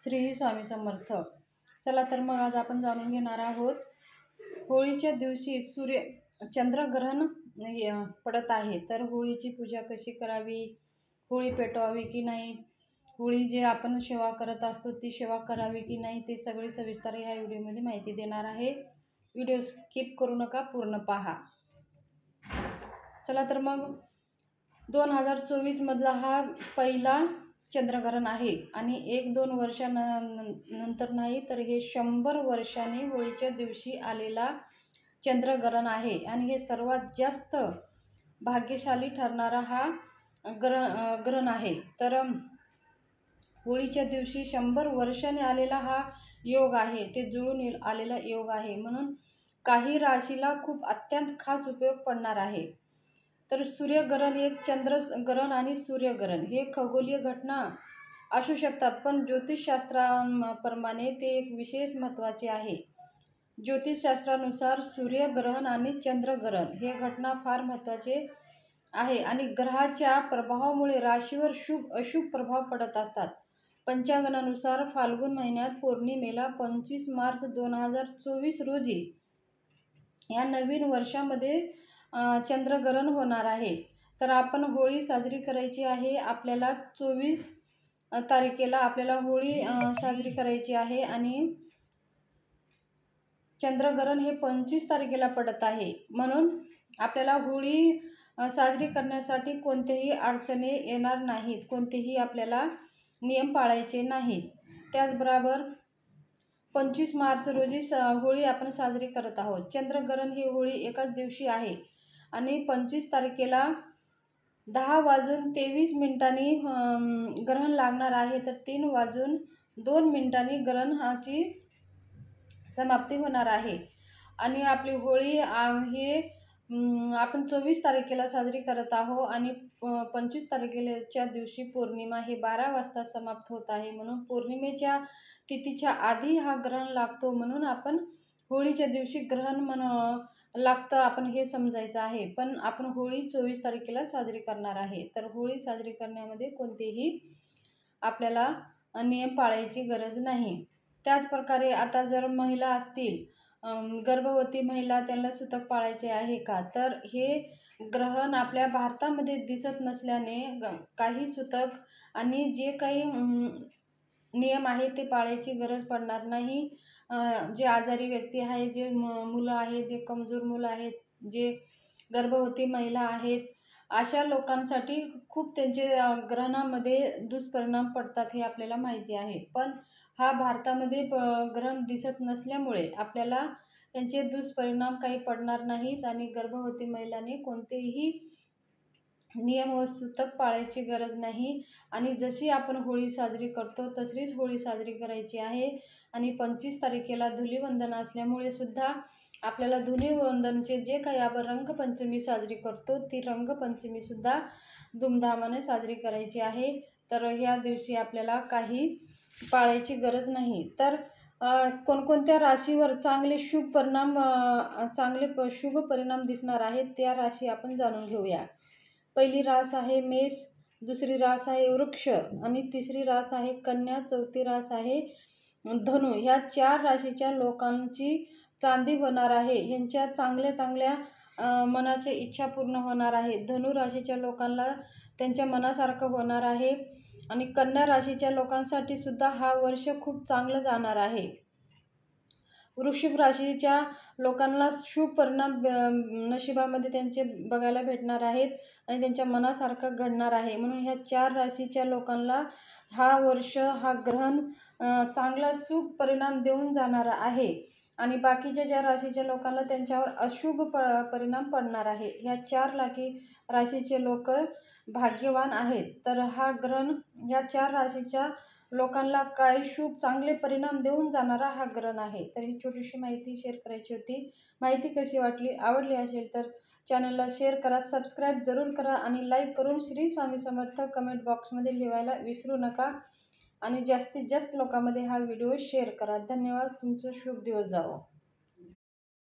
श्री स्वामी समर्थ। चला तर मग आज आपण जाणून घेणार आहोत होळीच्या दिवशी चंद्रग्रहण पडत आहे, तर होळीची पूजा कशी करावी, होळी पेटवावी की नाही, होळी जे आपण सेवा करत असतो ती सेवा करावी की नाही, ते सगळे सविस्तर ह्या व्हिडिओमध्ये माहिती देणार आहे। व्हिडिओ स्किप करू नका, पूर्ण पहा। चला तर मग 2024 मधला हा पहिला चंद्रग्रहण आहे आणि 1-2 वर्षानंतर नाही तर हे 100 वर्षांनी होळीच्या दिवशी आलेला चंद्रग्रहण आहे आणि हे सर्वात जास्त भाग्यशाली ठरणारा हा ग्रहण आहे। तर होळीच्या दिवशी 100 वर्षांनी आलेला हा योग आहे, ते जुळून आलेला योग आहे, म्हणून काही राशीला खूप अत्यंत खास उपयोग पडणार आहे। तर सूर्यग्रहण, एक चंद्रग्रहण आणि सूर्यग्रहण हे खगोलीय घटना असू शकतात, पण ज्योतिषशास्त्राप्रमाणे ते एक विशेष महत्त्वाचे आहे। ज्योतिषशास्त्रानुसार सूर्यग्रहण आणि चंद्रग्रहण हे घटना फार महत्त्वाचे आहे आणि ग्रहाच्या प्रभावामुळे राशीवर शुभ अशुभ प्रभाव पडत असतात। पंचांगानुसार फाल्गुन महिन्यात पौर्णिमेला 25 मार्च 2024 रोजी या नवीन वर्षामध्ये चंद्रग्रहण होणार आहे। तर आपण होळी साजरी करायची आहे, आपल्याला 24 तारखेला आपल्याला होळी साजरी करायची आहे आणि चंद्रग्रहण हे 25 तारखेला पडत आहे, म्हणून आपल्याला होळी साजरी करण्यासाठी कोणतेही अडचणी येणार नाहीत, कोणतेही आपल्याला नियम पाळायचे नाहीत। त्याचबरोबर 25 मार्च रोजी होळी आपण साजरी करत आहोत। चंद्रग्रहण ही होळी एकाच दिवशी आहे आणि 25 तारखेला 10:23 ग्रहण लागणार आहे, तर 3:02 ग्रहणाची समाप्ती होणार आहे आणि आपली होळी हे आपण 24 तारखेला साजरी करत आहोत आणि 25 तारखेच्या दिवशी पौर्णिमा हे 12 वाजता समाप्त होत आहे, म्हणून पौर्णिमेच्या तिथीच्या आधी हा ग्रहण लागतो, म्हणून आपण होळीच्या दिवशी ग्रहण लागतं आपण हे समजायचं आहे। पण आपण होळी 24 तारखेला साजरी करणार आहे, तर होळी साजरी करण्यामध्ये कोणतेही आपल्याला नियम पाळायची गरज नाही। त्याचप्रकारे आता जर महिला असतील, गर्भवती महिला, त्यांना सुतक पाळायचे आहे का, तर हे ग्रहण आपल्या भारतामध्ये दिसत नसल्याने काही सुतक आणि जे काही नियम आहे ते पाळायची गरज पडणार नाही। जे आजारी व्यक्ती आहे, जे मुलं आहेत, जे कमजोर मुलं आहेत, जे गर्भवती महिला आहेत, अशा लोकांसाठी खूप त्यांचे ग्रहणामध्ये दुष्परिणाम पडतात हे आपल्याला माहिती आहे। पण हा भारतामध्ये ग्रहण दिसत नसल्यामुळे आपल्याला त्यांचे दुष्परिणाम काही पडणार नाहीत आणि गर्भवती महिलांनी कोणतेही नियम व सुतक पाळायची गरज नाही आणि जशी आपण होळी साजरी करतो तशीच होळी साजरी करायची आहे। आणि 25 तारखेला धुलीवंदन असल्यामुळे सुद्धा आपल्याला धुलीवंदनचे जे काही आपण रंगपंचमी साजरी करतो ती रंगपंचमी सुद्धा धूमधामाने साजरी करायची आहे। तर ह्या दिवशी आपल्याला काही पाळायची गरज नाही। तर कोणकोणत्या राशीवर चांगले शुभ परिणाम दिसणार आहेत त्या राशी आपण जाणून घेऊया। पहिली रास आहे मेष, दुसरी रास आहे वृक्ष आणि तिसरी रास आहे कन्या, चौथी रास आहे धनु। ह्या 4 राशीच्या लोकांची चांदी होणार आहे, ह्यांच्या चांगल्या मनाची इच्छा पूर्ण होणार आहे। धनु राशीच्या लोकांना त्यांच्या मनासारखं होणार आहे आणि कन्या राशीच्या लोकांसाठी सुद्धा हा वर्ष खूप चांगलं जाणार आहे। वृश्चिक राशीच्या लोकांना शुभ परिणाम नशिबामध्ये त्यांचे बघायला भेटणार आहेत आणि त्यांच्या मनासारखं घडणार आहे, म्हणून ह्या 4 राशीच्या लोकांना हा वर्ष, हा ग्रहण चांगला शुभ परिणाम देऊन जाणार आहे आणि बाकीच्या ज्या राशीच्या लोकांना त्यांच्यावर अशुभ परिणाम पडणार आहे। ह्या 4 राशीचे लोक भाग्यवान आहेत। तर हा ग्रहण ह्या 4 राशीच्या लोकांना काय शुभ चांगले परिणाम देऊन जाणारा हा ग्रहण आहे। तर ही छोटीशी माहिती शेअर करायची होती। माहिती कशी वाटली, आवडली असेल तर चॅनलला शेअर करा, सबस्क्राईब जरूर करा आणि लाईक करून श्री स्वामी समर्थ कमेंट बॉक्समध्ये लिहायला विसरू नका आणि जास्तीत जास्त लोकांमध्ये हा व्हिडिओ शेअर करा। धन्यवाद, तुमचा शुभ दिवस जावो।